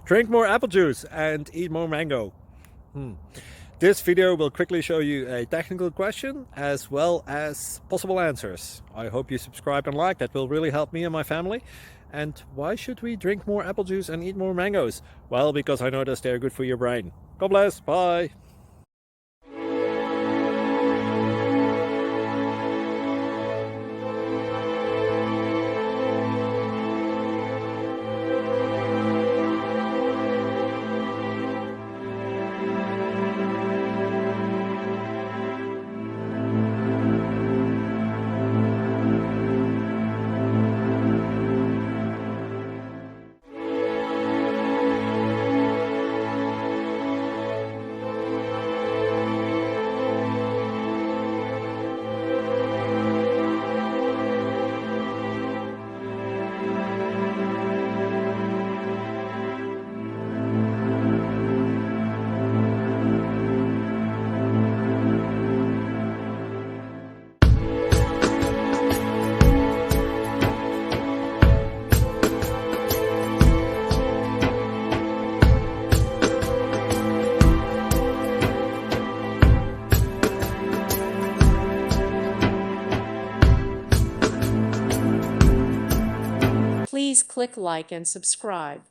Drink more apple juice and eat more mango. This video will quickly show you a technical question as well as possible answers. I hope you subscribe and like, that will really help me and my family. And why should we drink more apple juice and eat more mangoes? Well, because I noticed they're good for your brain. God bless, bye! Please click like and subscribe.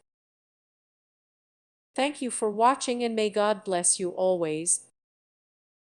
Thank you for watching and may God bless you always.